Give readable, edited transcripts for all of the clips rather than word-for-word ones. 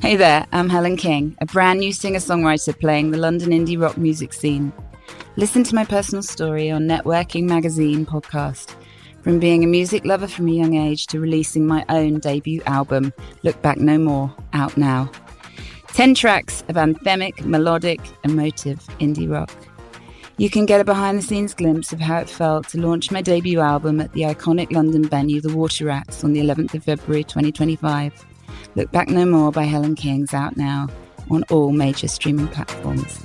Hey there, I'm Helen King, a brand new singer-songwriter playing the London indie rock music scene. Listen to my personal story on Networking Magazine podcast. From being a music lover from a young age to releasing my own debut album, Look Back No More, out now. 10 tracks of anthemic, melodic, emotive indie rock. You can get a behind-the-scenes glimpse of how it felt to launch my debut album at the iconic London venue, The Water Rats, on the 11th of February 2025. Look Back No More by Helen King's out now on all major streaming platforms.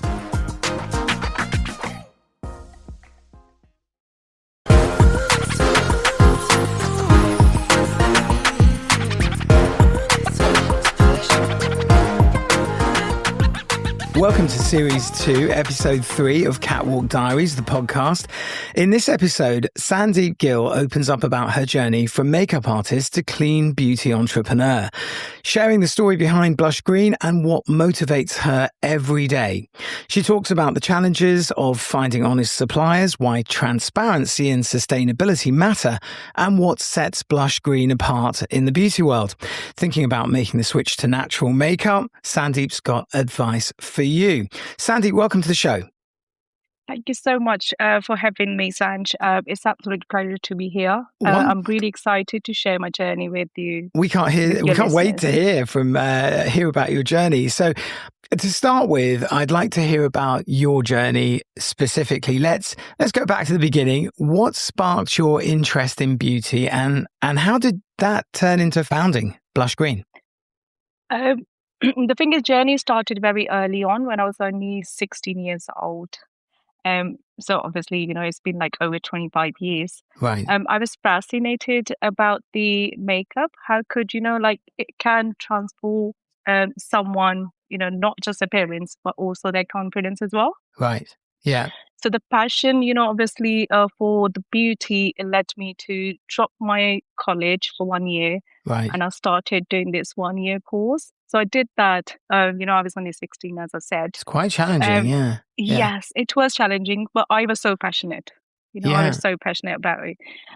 Welcome to Series 2, Episode 3 of Catwalk Diaries, the podcast. In this episode, Sandeep Gill opens up about her journey from makeup artist to clean beauty entrepreneur, sharing the story behind Blushgreen and what motivates her every day. She talks about the challenges of finding honest suppliers, why transparency and sustainability matter, and what sets Blushgreen apart in the beauty world. Thinking about making the switch to natural makeup, Sandeep's got advice for you. Sandeep, welcome to the show. Thank you so much for having me, Sanj. It's an absolute pleasure to be here. I'm really excited to share my journey with you. We can't wait to hear about your journey. So, to start with, I'd like to hear about your journey specifically. Let's go back to the beginning. What sparked your interest in beauty, and how did that turn into founding Blushgreen? The thing is, journey started very early on when I was only 16 years old. So obviously, it's been like over 25 years. Right. I was fascinated about the makeup. How could, it can transform someone, not just appearance, but also their confidence as well. Right. Yeah. So the passion, obviously for the beauty, it led me to drop my college for 1 year. Right. And I started doing this 1 year course. So I did that. I was only 16, as I said. It's quite challenging, yeah. Yes, it was challenging, but I was so passionate. I was so passionate about it.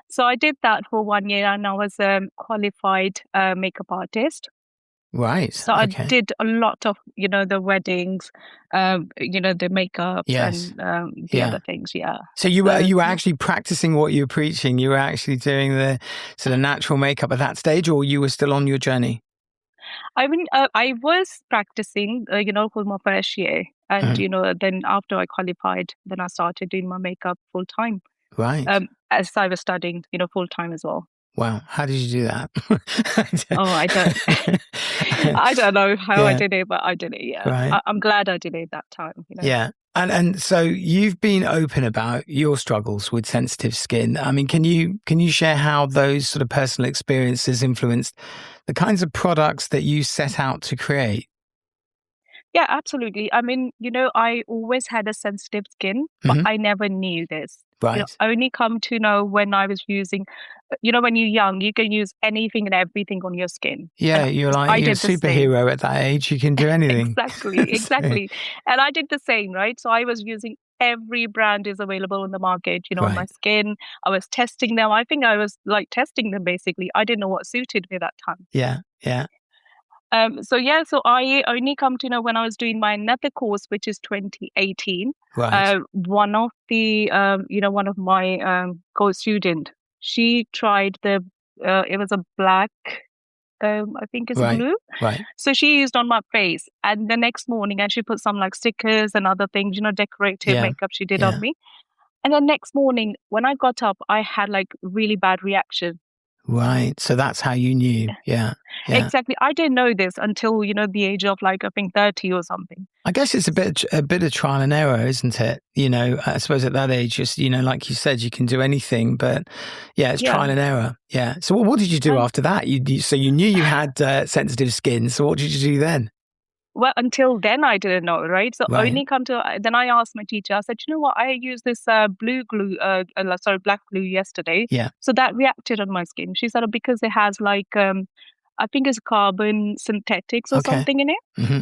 So I did that for 1 year, and I was a qualified makeup artist. Right. So I did a lot of, the weddings, the makeup and the other things. Yeah. So you were actually practicing what you were preaching. You were actually doing the sort of natural makeup at that stage, or you were still on your journey? I mean, I was practicing, for my first year. And, then after I qualified, then I started doing my makeup full time. Right. As I was studying, full time as well. Wow. How did you do that? I don't know how I did it, but I did it. Yeah. Right. I'm glad I did it that time. Yeah. And so you've been open about your struggles with sensitive skin. I mean, can you share how those sort of personal experiences influenced the kinds of products that you set out to create? Yeah, absolutely. I mean, I always had a sensitive skin, but I never knew this. Right. I only come to know when I was using, when you're young, you can use anything and everything on your skin. Yeah, you're a superhero at that age. You can do anything. Exactly. And I did the same, right? So I was using every brand is available on the market, on my skin. I was testing them. I think I was like testing them basically. I didn't know what suited me that time. Yeah. So I only come to know when I was doing my another course, which is 2018. Right. One of my co-student, she tried it was a black, I think it's blue. Right. So she used on my face, and the next morning, and she put some like stickers and other things, decorative makeup she did on me. And the next morning, when I got up, I had like really bad reaction. Right. So that's how you knew. Yeah. Exactly. I didn't know this until, the age of like, I think 30 or something. I guess it's a bit of trial and error, isn't it? I suppose at that age, just, like you said, you can do anything, but it's trial and error. Yeah. So what did you do after that? So you knew you had sensitive skin. So what did you do then? Well, until then, I didn't know, right? So only then I asked my teacher, I said, you know what, I used this black glue yesterday. Yeah. So that reacted on my skin. She said, because it has like, I think it's carbon synthetics or something in it. Mm-hmm.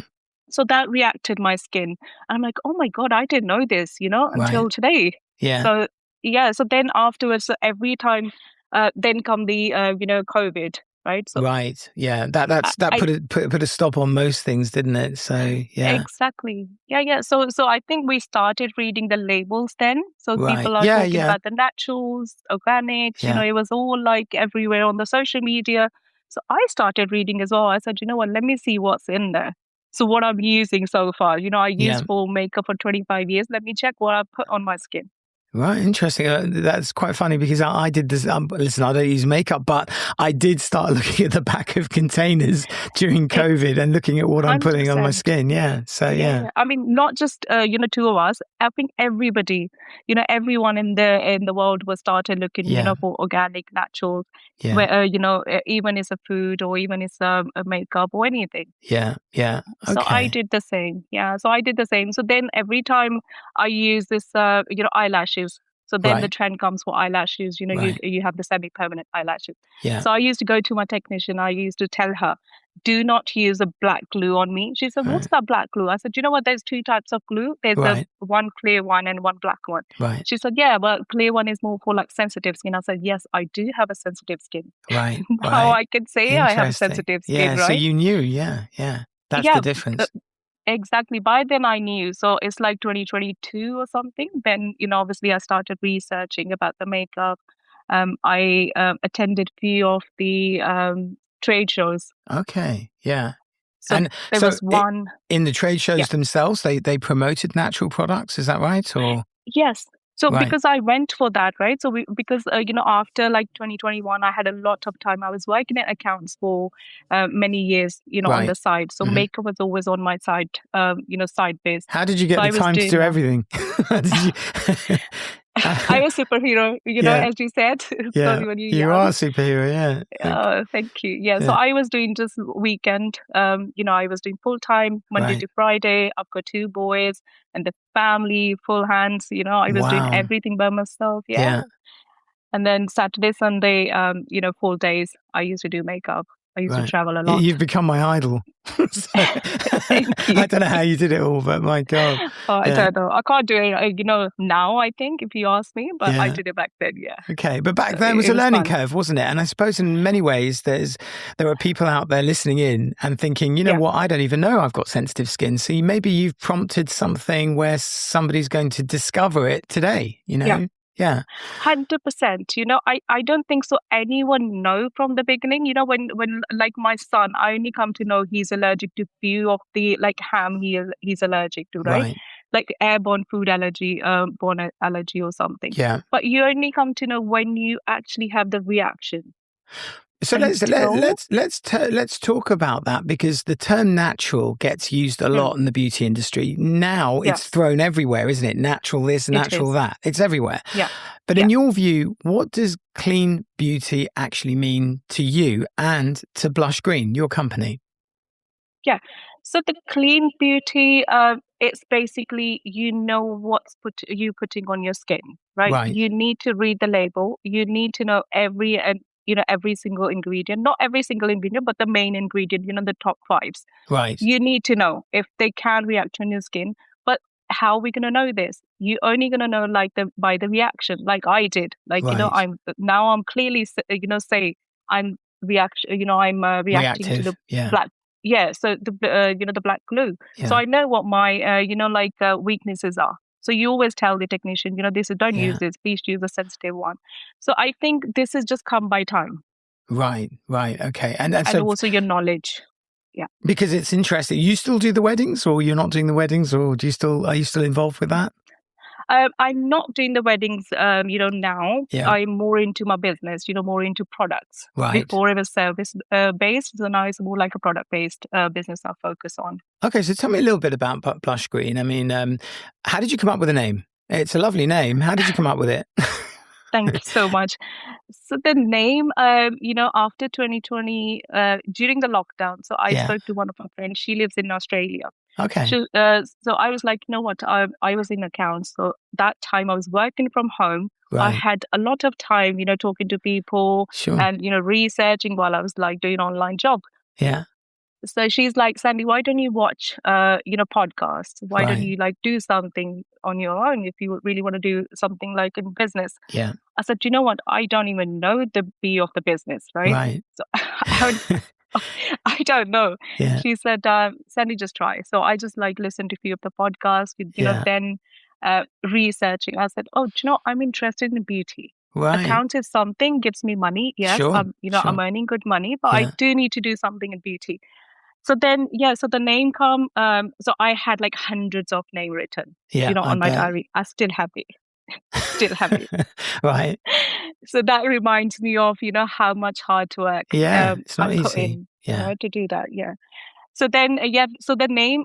So that reacted my skin. And I'm like, oh my God, I didn't know this, until today. Yeah. So then afterwards, every time, then come the, COVID. right? So right. Yeah. That put a stop on most things, didn't it? So yeah. exactly. Yeah. So I think we started reading the labels then. So Right. people are Yeah. talking Yeah. about the naturals, organics, Yeah. it was all like everywhere on the social media. So I started reading as well. I said, you know what, let me see what's in there. So what I'm using so far, I Yeah. used for makeup for 25 years. Let me check what I put on my skin. Right, interesting. That's quite funny because I did this. Listen, I don't use makeup, but I did start looking at the back of containers during COVID and looking at what I'm putting on my 100%. skin. Yeah. So yeah. I mean, not just two of us. I think everybody, everyone in the world was started looking, Yeah. for organic, natural, Yeah. where even it's a food or even it's a makeup or anything. Yeah. Yeah. So I Okay. did the same. Yeah. So I did the same. So then every time I use this, eyelashes. So then the Right. trend comes for eyelashes. You Right. you have the semi-permanent eyelashes. Yeah. So I used to go to my technician. I used to tell her, do not use a black glue on me. She said, what's Right. that black glue? I said, you know what? There's two types of glue. There's the Right. one clear one and one black one. Right. She said, yeah, but clear one is more for like sensitive skin. I said, yes, I do have a sensitive skin. Right. Now Right. I can say I have a Interesting. sensitive skin, Yeah. So right? you knew. Yeah. Yeah. That's Yeah, the difference. exactly. By then I knew. So it's like 2022 or something. Then, obviously I started researching about the makeup. I attended few of the trade shows. Okay. Yeah. So And there was one. in the trade Yeah. shows themselves, they promoted natural products. Is that right? Or Yes. So right. because I went for that, right? So because after like 2021, I had a lot of time. I was working at accounts for many years, on Right. the side. So Mhm. makeup was always on my side, side base. How did you So get the I was time to doing do that. everything? How did you? I'm a superhero, Yeah, as you said. yeah. Sorry, when you're You are a young. superhero. Yeah. Thank you. Yeah, so Yeah. I was doing just weekend. I was doing full time Monday Right. to Friday. I've got two boys and the family, full hands. I was doing Wow. everything by myself. Yeah, Yeah. and then Saturday, Sunday, full days. I used to do makeup. I used to Right. travel a lot. You've become my idol. So, Thank you. I don't know how you did it all, but my God. I Yeah. don't know. I can't do it, now, I think, if you ask me, but I Yeah. did it back then. Yeah. Okay, but back So then it, was it a was learning fun. curve, wasn't it? And I suppose in many ways there are people out there listening in and thinking, you know Yeah. what, I don't even know I've got sensitive skin. So maybe you've prompted something where somebody's going to discover it today, Yeah. Yeah. 100%. I don't think so anyone know from the beginning. When like my son, I only come to know he's allergic to few of the like ham he's allergic to, right? Right. Like airborne food allergy, born allergy or something. Yeah. But you only come to know when you actually have the reaction. So Until let's talk about that because the term natural gets used a Mm, lot in the beauty industry. Now it's yes, thrown everywhere, isn't it? Natural this, it natural is. that. It's everywhere. Yeah. But Yeah. in your view, what does clean beauty actually mean to you and to Blushgreen, your company? Yeah. So the clean beauty, it's basically what's you putting on your skin, right? Right. You need to read the label. You need to know every single ingredient, not every single ingredient, but the main ingredient. The top fives. Right. You need to know if they can react on your skin. But how are we gonna know this? You're only gonna know like by the reaction, like I did. Like Right. I'm clearly say I'm reaction. I'm reacting to Reactive. the Yeah. black. Yeah, so the black glue. So Yeah. I know what my weaknesses are. So you always tell the technician, don't use Yeah. this. Please use a sensitive one. So I think this has just come by time Right. Right. Okay. And and so also your knowledge. Yeah. because it's interesting, you still do the weddings or you're not doing the weddings or are you still involved with that? I'm not doing the weddings, now. Yeah. I'm more into my business, more into products. Right. Before it was service based, so now it's more like a product based business I focus on. Okay. So tell me a little bit about Blushgreen. I mean, how did you come up with the name? It's a lovely name. How did you come up with it? Thank you so much. So the name, after 2020, during the lockdown, so I Yeah. spoke to one of my friends. She lives in Australia. Okay. So I was like, you know what? I was in accounts. So that time I was working from home. I Right. had a lot of time, talking to people Sure. and, researching while I was like doing online job. Yeah. So she's like, Sandy, why don't you watch, podcasts? Why don't you like do something on your own if you really want to do something like in business? Yeah. I said, you know what? I don't even know the B of the business, right? Right. So I don't know. Yeah. She said, Sandy, just try. So I just like listened to a few of the podcasts, then researching. I said, oh, do you know, I'm interested in beauty. Right. Accounts is something, gives me money. Yes, Sure. I'm earning good money, but I do need to do something in beauty. So then, so the name come. So I had like hundreds of name written, on my diary. I still have it. Still have it. Right. So that reminds me of, how much hard work it's not I put easy. in, to do that. Yeah. So then, so the name,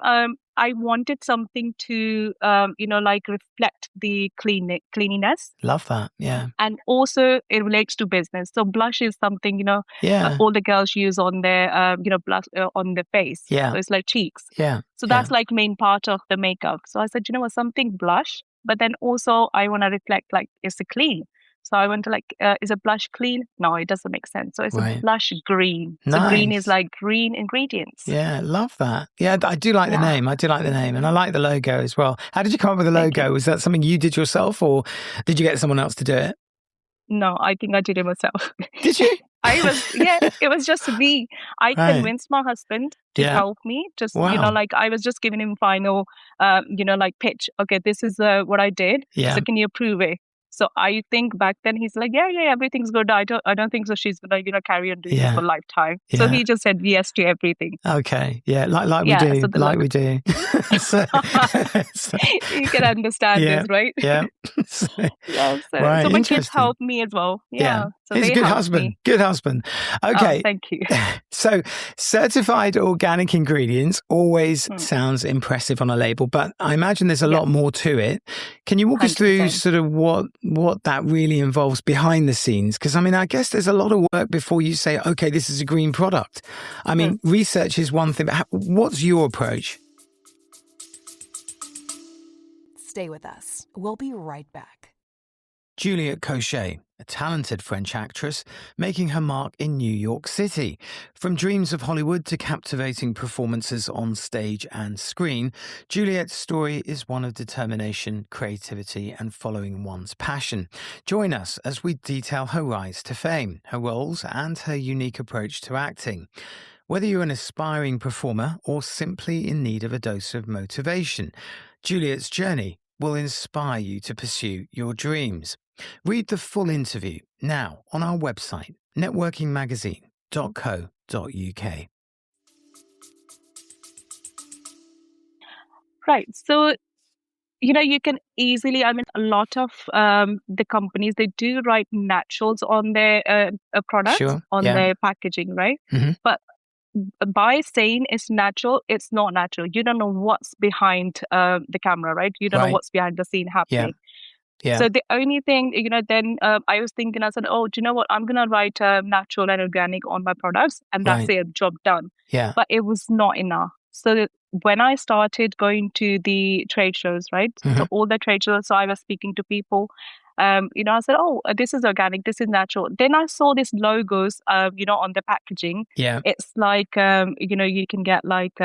I wanted something to, like reflect the cleanliness. Love that. Yeah. And also it relates to business. So blush is something, all the girls use on their, blush on their face. Yeah. So it's like cheeks. Yeah. So that's like main part of the makeup. So I said, something blush, but then also I want to reflect like, is it clean? So I went to like, is a blush clean? No, it doesn't make sense. So it's a blush green. Nice. So green is like green ingredients. Yeah, love that. Yeah, I do like the name. I do like the name. And I like the logo as well. How did you come up with the logo? Was that something you did yourself or did you get someone else to do it? No, I think I did it myself. Did you? It was just me. I convinced my husband to help me. Just, I was just giving him final, pitch. Okay, this is what I did. Yeah. So can you approve it? So I think back then he's like, yeah, everything's good. I don't think so. She's gonna, carry on doing this for a lifetime. Yeah. So he just said yes to everything. Okay, yeah, like we do, so we do. so, you can understand this, right? Yeah. So my kids helped me as well. Yeah. So he's a good husband. Me. Good husband. Okay. Oh, thank you. So certified organic ingredients always sounds impressive on a label, but I imagine there's a lot more to it. Can you walk 100%. Us through sort of what that really involves behind the scenes? Because I guess there's a lot of work before you say, okay, this is a green product. Research is one thing, but what's your approach? Stay with us. We'll be right back. Juliette Cochet, a talented French actress, making her mark in New York City. From dreams of Hollywood to captivating performances on stage and screen, Juliette's story is one of determination, creativity, and following one's passion. Join us as we detail her rise to fame, her roles, and her unique approach to acting. Whether you're an aspiring performer or simply in need of a dose of motivation, Juliette's journey will inspire you to pursue your dreams. Read the full interview now on our website, networkingmagazine.co.uk. Right. So, you can easily, a lot of the companies, they do write naturals on their products, their packaging, right? Mm-hmm. But by saying it's natural, it's not natural. You don't know what's behind the camera, right? You don't know what's behind the scene happening. Yeah. So the only thing, then I was thinking, I said, oh, do you know what? I'm going to write natural and organic on my products and that's it, job done. Yeah. But it was not enough. So when I started going to the trade shows, right? Mm-hmm. So all the trade shows, so I was speaking to people, I said, oh, this is organic, this is natural. Then I saw these logos, on the packaging. Yeah. It's like, you can get like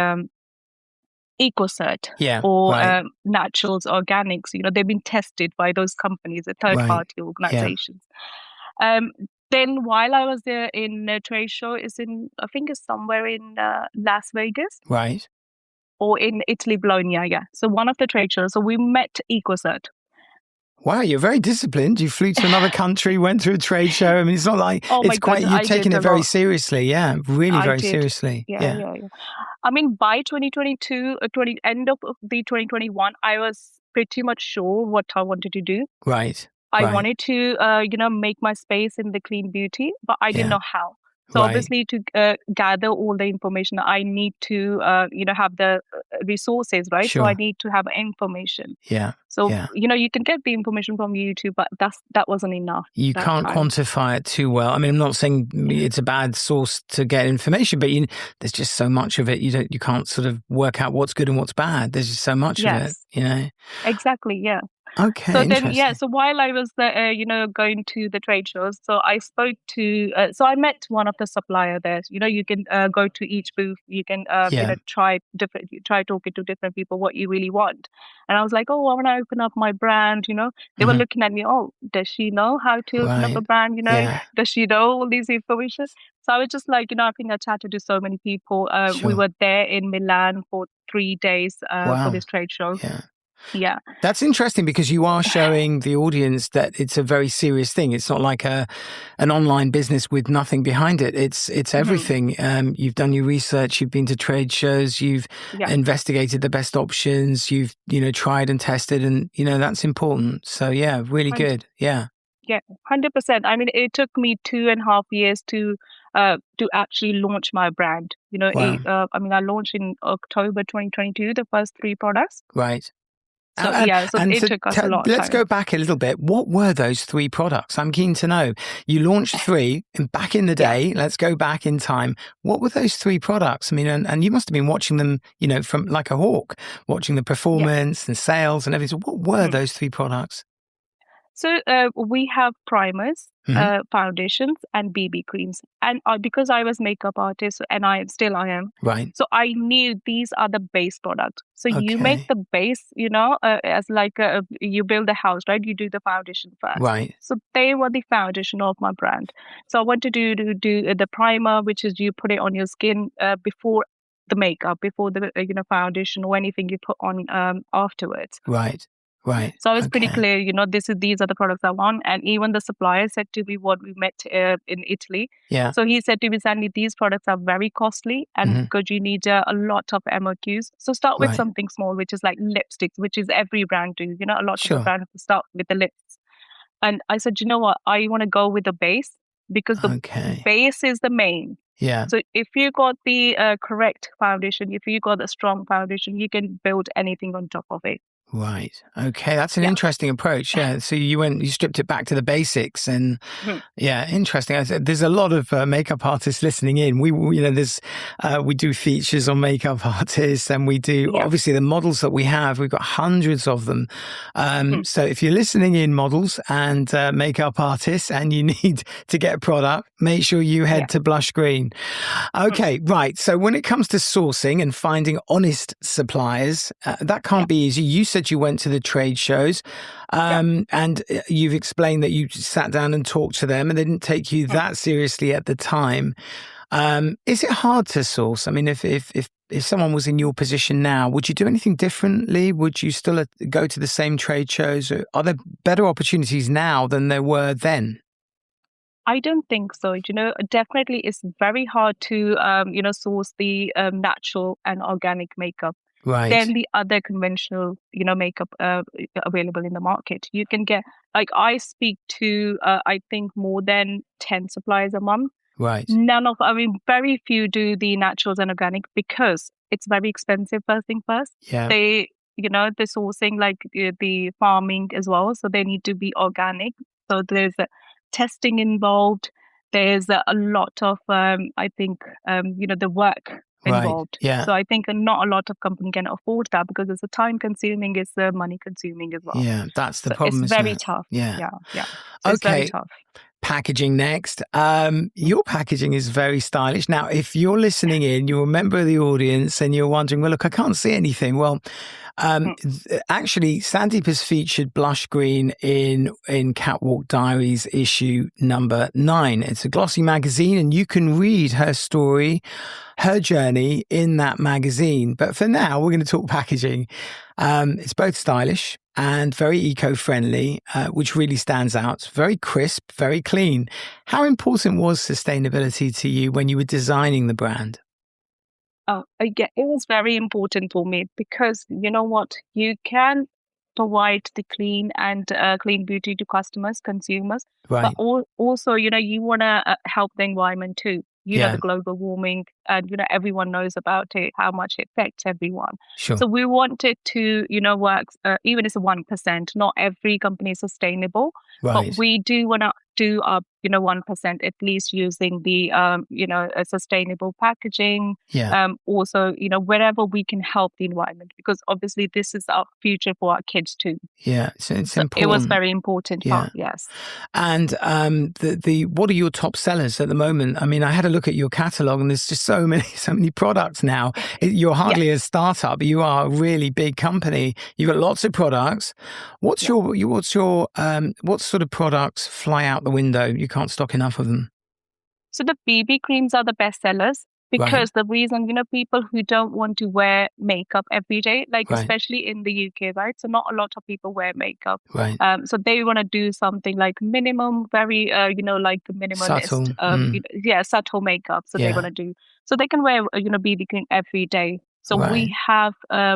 EcoCert or naturals, organics. They've been tested by those companies, the third-party organizations. Yeah. Then while I was there in a trade show, I think it's somewhere in Las Vegas. Right. Or in Italy, Bologna, yeah. So one of the trade shows. So we met EcoCert. Wow, you're very disciplined. You flew to another country, went to a trade show. It's not like you're taking it very seriously. Yeah, really very seriously. Yeah. By 2022, end of the 2021, I was pretty much sure what I wanted to do. Right. I wanted to, make my space in the clean beauty, but I didn't know how. So obviously to gather all the information, I need to, have the resources, right? Sure. So I need to have information. Yeah. So, you can get the information from YouTube, but that wasn't enough. You can't quantify it too well. I'm not saying it's a bad source to get information, but there's just so much of it. You can't sort of work out what's good and what's bad. There's just so much of it, Exactly. Yeah. Okay, So then, interesting. so while I was there, going to the trade shows, so I spoke to, so I met one of the supplier there. You can go to each booth, you can, Yeah. try talking to different people what you really want. And I was like, oh, I want to open up my brand. They were Mhm. looking at me, oh, does she know how to open up a Right. brand? Yeah. Does she know all these information? So I was just like, I think I chatted to so many people. We Sure. were there in Milan for 3 days for Wow. this trade show. Yeah. Yeah. That's interesting because you are showing the audience that it's a very serious thing. It's not like an online business with nothing behind it. It's everything. You've done your research. You've been to trade shows. You've Yeah. investigated the best options. You've tried and tested, and that's important. So yeah, really And good. Yeah. yeah, 100%. I mean, it took me 2.5 years to actually launch my brand. Wow. I launched in October 2022 the first 3 products. Right. So And, yeah, so and it so took us a lot of let's go time. back a little bit. What were those 3 products? I'm keen to know. You launched 3 and back in the Yeah, day. Let's go back in time. What were those 3 products? I mean, and you must have been watching them, from like a hawk, watching the yeah. performance and sales and everything. So what were Mhm. those 3 products? So we have primers, Hmm. foundations, and BB creams. And because I was makeup artist, and I am, Right. so I knew these are the base products. So you make Okay. the base, as like you build a house, right? You do the foundation first. Right. So they were the foundation of my brand. So I wanted to do the primer, which is you put it on your skin before the makeup, before the foundation or anything you put on afterwards. Right. Right. So I was pretty Okay. clear, these are the products I want. And even the supplier said to me what we met in Italy. Yeah. So he said to me, Sandy, these products are very costly and Hmm. because you need a lot of MOQs. So start with Right. something small, which is like lipsticks, which is every brand do. A lot of the Sure. brands start with the lips. And I said, you know what? I want to go with the base because the Okay. base is the main. Yeah. So if you got the correct foundation, if you got the strong foundation, you can build anything on top of it. Right. Okay. That's an Yeah. interesting approach. Yeah. So you stripped it back to the basics and Mhm. yeah, interesting. I said, there's a lot of makeup artists listening in. We do features on makeup artists and we do Yeah. obviously the models that we have. We've got hundreds of them. Mhm. So if you're listening in, models and makeup artists, and you need to get a product, make sure you head Yeah. to Blushgreen. Okay, right. So when it comes to sourcing and finding honest suppliers, that can't Yeah. be easy. You said you went to the trade shows, and you've explained that you sat down and talked to them, and they didn't take you that seriously at the time. Is it hard to source? I mean, if someone was in your position now, would you do anything differently? Would you still go to the same trade shows? Or are there better opportunities now than there were then? I don't think so. Definitely it's very hard to, source the natural and organic makeup than Right, the other conventional, makeup available in the market. You can get, like, I speak to, I think, more than 10 suppliers a month. right. Very few do the naturals and organic because it's very expensive, first thing first. Yeah, The sourcing, like the farming as well. So they need to be organic. So there's testing involved. There's a lot of, I think, the work right. involved. Yeah. So I think not a lot of company can afford that because it's a time consuming, it's money consuming as well. Yeah, that's the So it's problem, isn't very it? tough. Yeah. Yeah, yeah. So it's very Okay, tough. packaging next. Your packaging is very stylish. Now, if you're listening in, you're a member of the audience and you're wondering, well, look, I can't see anything. Well, actually, Sandeep has featured Blushgreen in Catwalk Diaries issue number 9. It's a glossy magazine and you can read her story, her journey in that magazine. But for now, we're going to talk packaging. It's both stylish and very eco-friendly, which really stands out. Very crisp, very clean. How important was sustainability to you when you were designing the brand? Oh, yeah, it was very important for me because you know what? You can provide the clean and clean beauty to customers, consumers, but Right. also, you want to help the environment too. The Yeah, global warming, and everyone knows about it, how much it affects everyone. sure. So we wanted to, work, even as a 1%. Not every company is sustainable, but Right. we do want to do our 1% at least using the, a sustainable packaging. Yeah. Also, wherever we can help the environment, because obviously this is our future for our kids too. Yeah, so it's So important. it was very important part, yes. And what are your top sellers at the moment? I mean, I had a look at your catalog, and there's just so many products now. You're hardly a startup; you are a really big company. You've got lots of products. What sort of products fly out the window? You can't stock enough of them. So the BB creams are the best sellers. Because the reason, people who don't want to wear makeup every day, especially in the UK, right? So not a lot of people wear makeup. Right. So they want to do something like minimum, very, like the minimalist, subtle. Subtle makeup. So they want to do, so they can wear, BB cream every day. So we have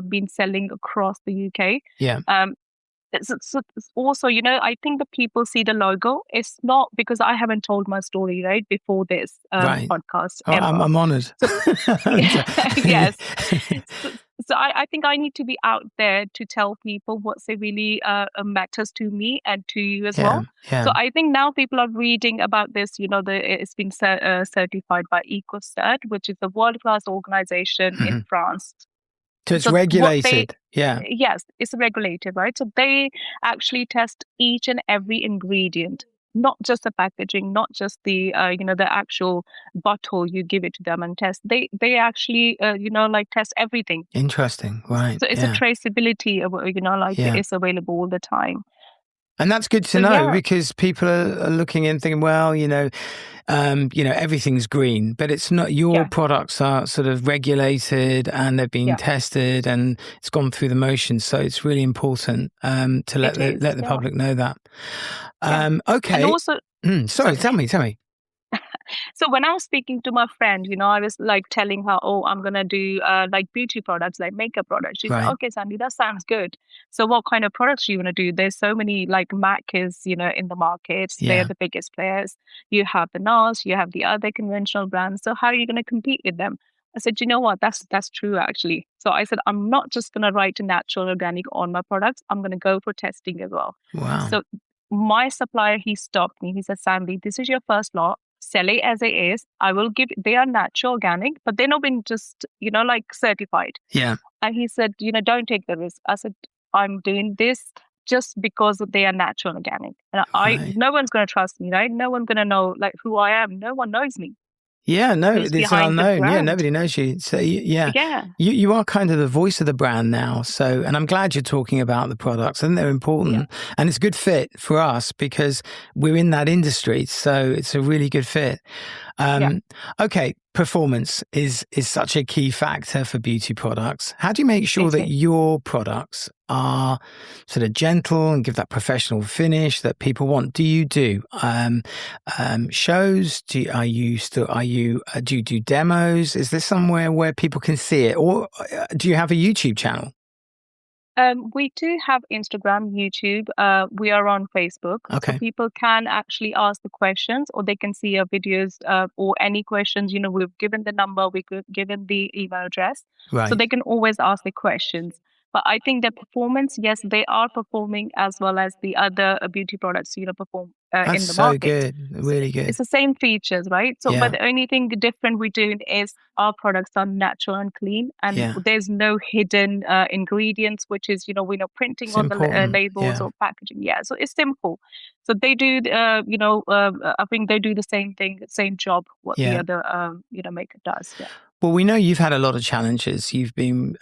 been selling across the UK. Yeah. So also, I think the people see the logo. It's not because I haven't told my story, right, before this podcast. Oh, I'm honoured. Yes. So I think I need to be out there to tell people what really matters to me and to you as well. Yeah. So I think now people are reading about this, it's been certified by EcoCert, which is a world-class organization in France. So it's regulated. Yes, it's regulated, right? So they actually test each and every ingredient, not just the packaging, not just the the actual bottle you give it to them and test. They actually test everything. Interesting, right? So it's a traceability of it's available all the time. And that's good to know, because people are looking in thinking, well, everything's green, but it's not. Your products are sort of regulated and they've been tested and it's gone through the motions. So it's really important to let the public know that. Okay. And also, sorry, tell me. So when I was speaking to my friend, I was telling her, I'm going to do beauty products, like makeup products. She said, okay, Sandy, that sounds good. So what kind of products are you going to do? There's so many, MAC is, in the market. They're the biggest players. You have the NARS, you have the other conventional brands. So how are you going to compete with them? I said, you know what? That's true, actually. So I said, I'm not just going to write a natural organic on my products. I'm going to go for testing as well. Wow. So my supplier, he stopped me. He said, Sandy, this is your first lot. Sell it as it is. I will give, they are natural organic, but they're not been just, certified. Yeah. And he said, don't take the risk. I said, I'm doing this just because they are natural organic. And no one's going to trust me, right? No one's going to know who I am. No one knows me. Yeah, no, it's unknown. Yeah, nobody knows you. So you are kind of the voice of the brand now. So, and I'm glad you're talking about the products. I think they're important, and it's a good fit for us because we're in that industry. So it's a really good fit. Okay, performance is such a key factor for beauty products. How do you make sure that your products are sort of gentle and give that professional finish that people want? Do you do shows? Do you do demos? Is there somewhere where people can see it, or do you have a YouTube channel? We do have Instagram, YouTube. We are on Facebook. Okay. So people can actually ask the questions, or they can see our videos or any questions. We've given the number, we've given the email address. Right. So they can always ask the questions. But I think the performance, yes, they are performing as well as the other beauty products, perform in the That's so market. good, really good. It's the same features, right? So, but the only thing different we're doing is our products are natural and clean, and there's no hidden ingredients, which is, we're not printing on the labels or packaging. Yeah, so it's simple. So they do, I think they do the same thing, same job what the other, maker does. Yeah. Well, we know you've had a lot of challenges. You've been,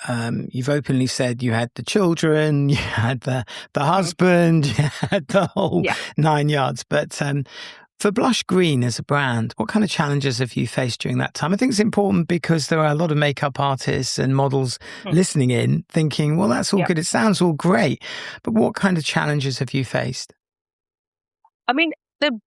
you've openly said you had the children, you had the husband, you had the whole 9 yards. But for Blushgreen as a brand, what kind of challenges have you faced during that time? I think it's important because there are a lot of makeup artists and models listening in thinking, well, that's all good. It sounds all great. But what kind of challenges have you faced? I mean, the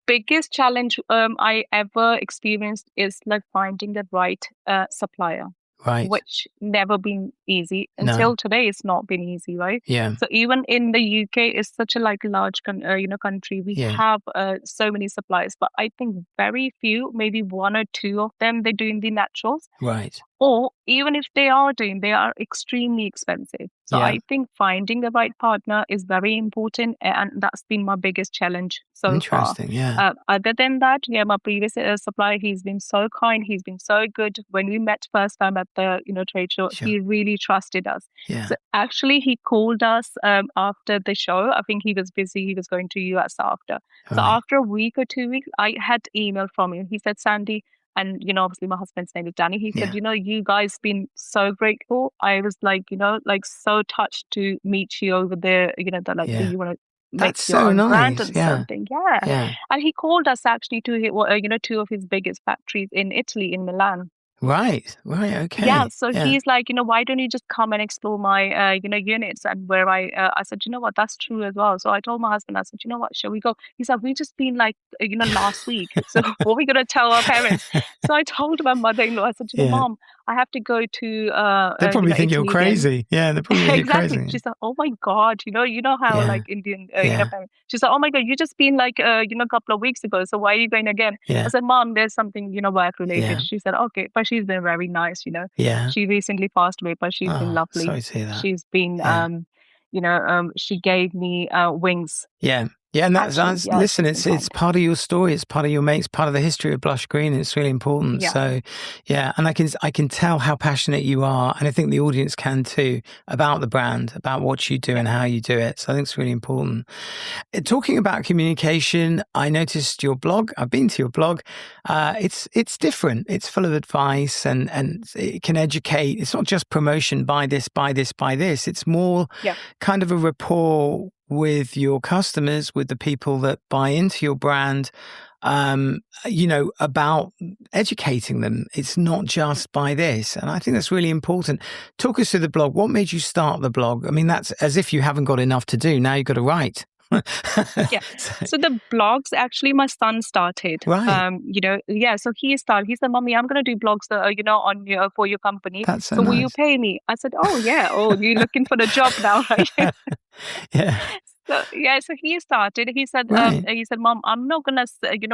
biggest challenge I ever experienced is finding the right supplier, which never been easy until today. It's not been easy, right? Yeah. So even in the UK, it's such a large country. We have so many suppliers, but I think very few, maybe one or two of them, they're doing the naturals. Right. Or even if they are doing, they are extremely expensive. So Yeah. I think finding the right partner is very important, and that's been my biggest challenge so far. Interesting. Yeah. Other than that, yeah, my previous supplier, he's been so kind, he's been so good. When we met first time at the trade show, Sure. he really trusted us. Yeah. So actually, he called us after the show. I think he was busy; he was going to US after. So Right. after a week or 2 weeks, I had email from him. He said, "Sandy." And, obviously my husband's name is Danny. He said, Yeah. you guys been so grateful. I was like, like so touched to meet you over there, that Yeah. you want to make That's your so own brand nice. and Yeah. something. Yeah. Yeah. And he called us actually to hit, two of his biggest factories in Italy, in Milan. Right. Okay. Yeah, so Yeah. he's like, why don't you just come and explore my, units? And where I said, you know what, that's true as well. So I told my husband, I said, you know what, shall we go? He said, we just been like, last week. So what are we going to tell our parents? So I told my mother-in-law, I said, Yeah. Mom, I have to go to, They probably think you're Italy again. crazy. Yeah, they probably think you're Exactly. crazy. She said, "Oh my God, you know how Yeah. like Indian, Yeah. parents." She said, "Oh my God, you just been like, a couple of weeks ago. So why are you going again?" I Yeah. said, "Mom, there's something, work related." Yeah. She said, "Okay," but she's been very nice. Yeah. She recently passed away, but she's been Oh, lovely. sorry to hear that. She's been, Yeah. she gave me wings. Yeah. Yeah, and that's Actually, yeah, listen, she's been it's kind. part of your story, it's part of your mates, part of the history of Blushgreen. It's really important. Yeah. So, yeah, and I can tell how passionate you are, and I think the audience can too, about the brand, about what you do and how you do it. So I think it's really important. Talking about communication, I noticed your blog. I've been to your blog. It's different. It's full of advice and it can educate. It's not just promotion, buy this, buy this, buy this. It's more kind of a rapport with your customers, with the people that buy into your brand, about educating them. It's not just buy this. And I think that's really important. Talk us through the blog. What made you start the blog? I mean, that's as if you haven't got enough to do. Now you've got to write. Yeah. So the blogs, actually, my son started. Right. So he started. He said, "Mommy, I'm going to do blogs, on for your company. That's so will you nice. pay me?" I said, "Oh yeah. Oh, you're looking for the job now, right?" Yeah. So he started. He said, Right. "Mom, I'm not gonna,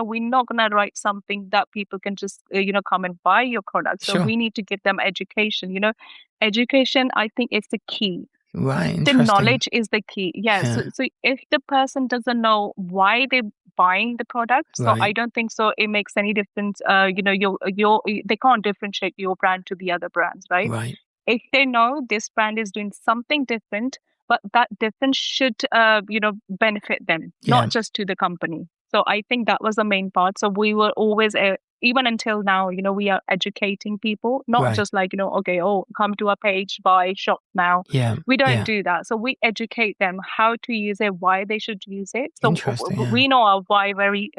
we're not gonna write something that people can just, come and buy your product. So Sure. we need to give them education. Education, I think, is the key. Right. The Interesting. knowledge is the key. Yeah. Yeah. So if the person doesn't know why they're buying the product, so Right. I don't think so it makes any difference. They can't differentiate your brand to the other brands, right? Right. If they know this brand is doing something different, but that difference should, benefit them, Yeah. not just to the company. So I think that was the main part. So we were always, even until now, we are educating people, not Right. just like, okay, come to our page, buy, shop now. Yeah. We don't Yeah. do that. So we educate them how to use it, why they should use it. So Interesting, yeah. we know our why very,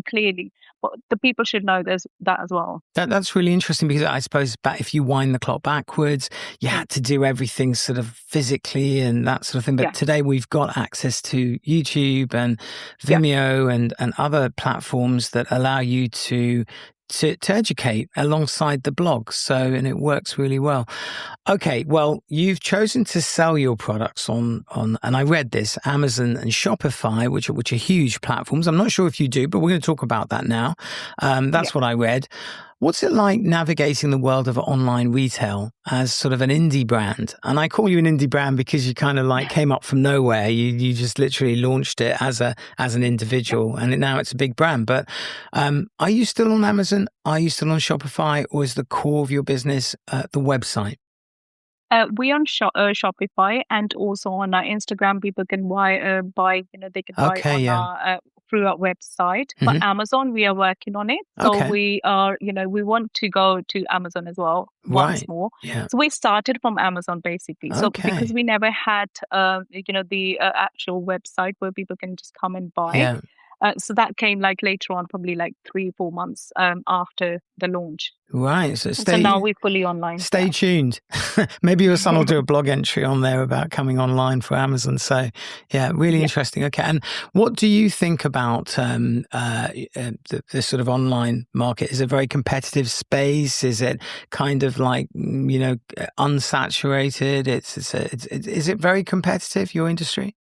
clearly, but the people should know that as well. That's really interesting because I suppose if you wind the clock backwards, you had to do everything sort of physically and that sort of thing. But today we've got access to YouTube and Vimeo and other platforms that allow you to educate alongside the blog. And it works really well. Okay, well, you've chosen to sell your products on and I read this, Amazon and Shopify, which are huge platforms. I'm not sure if you do, but we're going to talk about that now. That's what I read. What's it like navigating the world of online retail as sort of an indie brand? And I call you an indie brand because you kind of like came up from nowhere. You just literally launched it as an individual, and now it's a big brand. But are you still on Amazon? Are you still on Shopify, or is the core of your business the website? We on Shopify and also on our Instagram. People can buy. They can buy on our through our website. But Amazon, we are working on it. So we are, we want to go to Amazon as well once more. Yeah. So we started from Amazon basically. So because we never had, the actual website where people can just come and buy. Yeah. So that came like later on, probably like 3-4 months after the launch. Right. So now we're fully online. Stay tuned. Maybe your son will do a blog entry on there about coming online for Amazon. So yeah, really interesting. Okay. And what do you think about the sort of online market? Is it a very competitive space? Is it kind of like, unsaturated? Is it very competitive, your industry?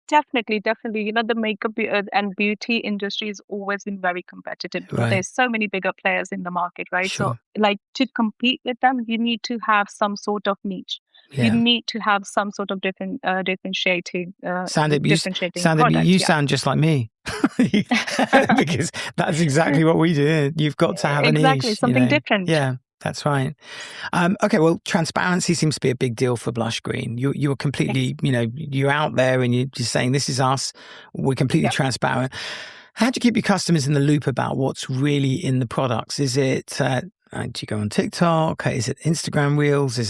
Definitely. The makeup and beauty industry has always been very competitive. Right. There's so many bigger players in the market, right? So, Sure. like to compete with them, you need to have some sort of niche. You Yeah. need to have some sort of differentiating Sandeep, product. you Yeah. sound just like me. Because that's exactly what we do. You've got to have a Exactly. niche, Something different. Yeah, that's right. Okay, well, transparency seems to be a big deal for Blushgreen. You're completely, you're out there and you're just saying, this is us. We're completely transparent. How do you keep your customers in the loop about what's really in the products? Is it, do you go on TikTok? Is it Instagram Reels?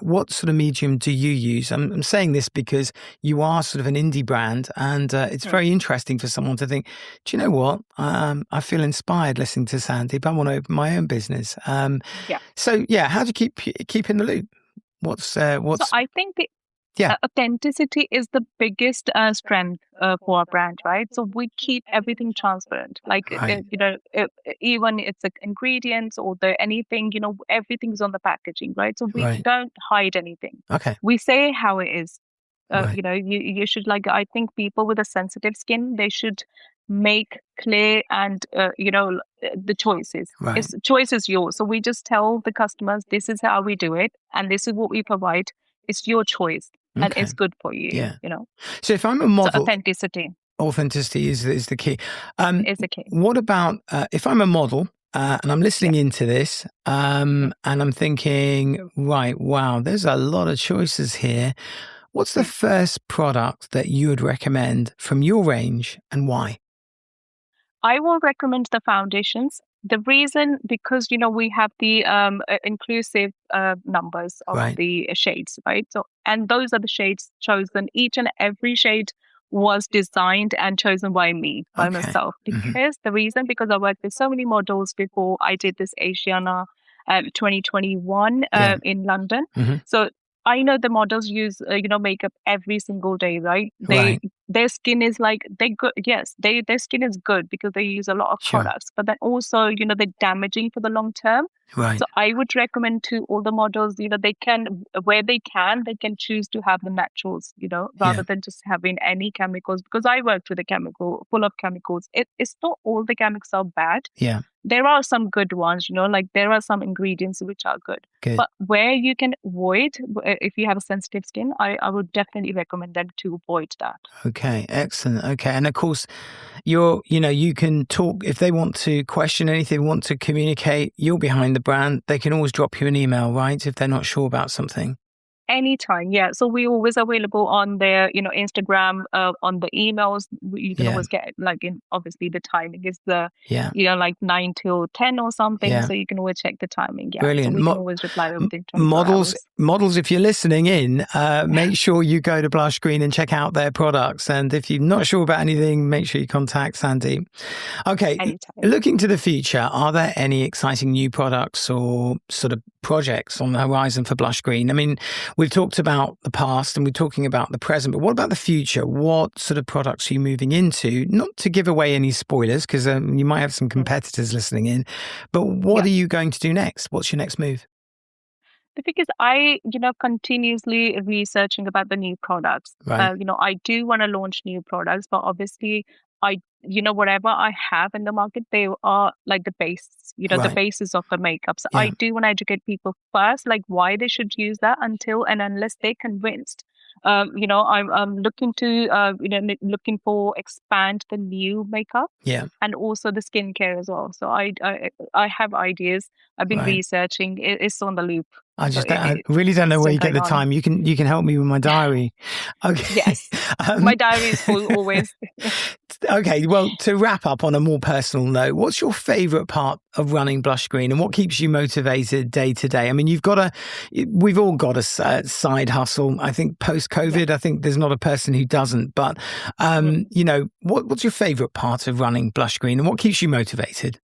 What sort of medium do you use? I'm saying this because you are sort of an indie brand, and it's very interesting for someone to think, do you know what? I feel inspired listening to Sandeep. I want to open my own business. So how do you keep in the loop? So I think authenticity is the biggest strength for our brand, right? So we keep everything transparent, even it's like ingredients or anything, everything's on the packaging, right? So we don't hide anything. Okay. We say how it is. You should I think people with a sensitive skin, they should make clear and the choices. Choice is yours. So we just tell the customers, this is how we do it, and this is what we provide. It's your choice. And it's good for you, So if I'm a model, authenticity is the key. Is the key. What about if I'm a model and I'm listening into this and I'm thinking, right, wow, there's a lot of choices here. What's the first product that you would recommend from your range and why? I will recommend the foundations. The reason, because we have the inclusive numbers of the shades, right? So, and those are the shades chosen. Each and every shade was designed and chosen by me, by myself. Because the reason, because I worked with so many models before I did this Asiana 2021 in London. So I know the models use makeup every single day, right? Their skin is they good. Yes, their skin is good because they use a lot of products, but then also they're damaging for the long term. So I would recommend to all the models, they can, where they can choose to have the naturals, rather than just having any chemicals. Because I worked with a chemical full of chemicals. It's not all the chemicals are bad. Yeah. There are some good ones, there are some ingredients which are good. But where you can avoid, if you have a sensitive skin, I would definitely recommend them to avoid that. Okay, excellent. Okay. And of course, you can talk, if they want to question anything, want to communicate, you're behind the brand. They can always drop you an email, right? If they're not sure about something. Anytime, yeah. So we're always available on their, Instagram, on the emails. You can always get obviously the timing is 9 till 10 or something. Yeah. So you can always check the timing. Yeah. Brilliant. So we can always reply within 24 hours. Models, if you're listening in, make sure you go to Blushgreen and check out their products. And if you're not sure about anything, make sure you contact Sandeep. Okay. Anytime. Looking to the future, are there any exciting new products or sort of projects on the horizon for Blushgreen? I mean, we've talked about the past and we're talking about the present, but what about the future? What sort of products are you moving into? Not to give away any spoilers, because you might have some competitors listening in, but what are you going to do next? What's your next move? Because I, continuously researching about the new products. I do want to launch new products, but obviously whatever I have in the market, they are like the base, the basis of the makeup. So I do want to educate people first, why they should use that until and unless they're convinced. I'm looking to, looking for expand the new makeup and also the skincare as well. So I have ideas. I've been researching. It's on the loop. I really don't know where you get the time. You can help me with my diary. Okay. Yes. My diary is full always. Okay. Well, to wrap up on a more personal note, what's your favorite part of running Blushgreen and what keeps you motivated day to day? I mean, we've all got a side hustle. I think post-COVID, I think there's not a person who doesn't, but, what's your favorite part of running Blushgreen and what keeps you motivated?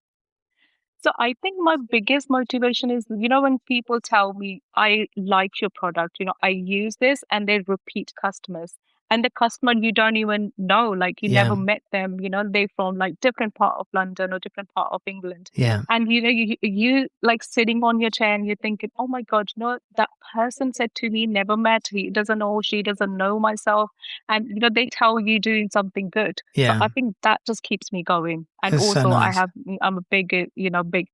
So I think my biggest motivation is, when people tell me, I like your product, I use this, and they're repeat customers. and the customer you don't even know, like you Yeah. never met them, they're from like different part of London or different part of England. Yeah. And you like sitting on your chair and you're thinking, oh my God, that person said to me, never met, he doesn't know, she doesn't know myself. And they tell you doing something good. Yeah. So I think that just keeps me going. And That's so also nice. I'm a big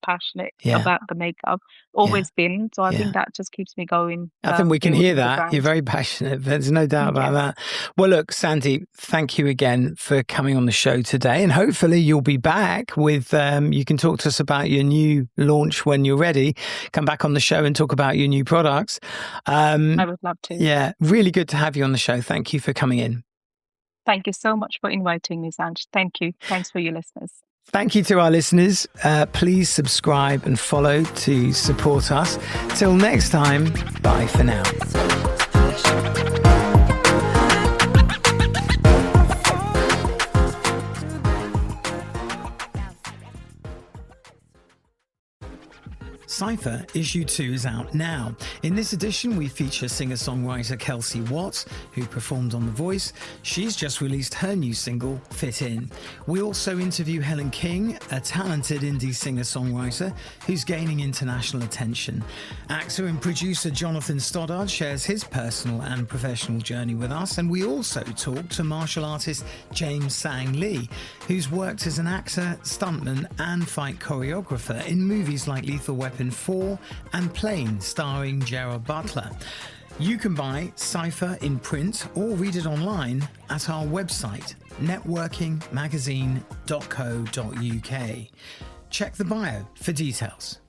passionate Yeah. about the makeup, always been. So I think that just keeps me going. I think we can hear building the that. brand. You're very passionate. There's no doubt about that. Well, look, Sandeep, thank you again for coming on the show today. And hopefully you'll be back with, you can talk to us about your new launch when you're ready. Come back on the show and talk about your new products. I would love to. Yeah, really good to have you on the show. Thank you for coming in. Thank you so much for inviting me, Sanj. Thank you. Thanks for your listeners. Thank you to our listeners. Please subscribe and follow to support us. Till next time, bye for now. Cypher Issue 2 is out now. In this edition, we feature singer-songwriter Kelsey Watts, who performed on The Voice. She's just released her new single, Fit In. We also interview Helen King, a talented indie singer-songwriter who's gaining international attention. Actor and producer Jonathan Stoddard shares his personal and professional journey with us, and we also talk to martial artist James Sang Lee, who's worked as an actor, stuntman and fight choreographer in movies like Lethal Weapon 4 and Plane, starring Gerard Butler. You can buy Cypher in print or read it online at our website, networkingmagazine.co.uk. Check the bio for details.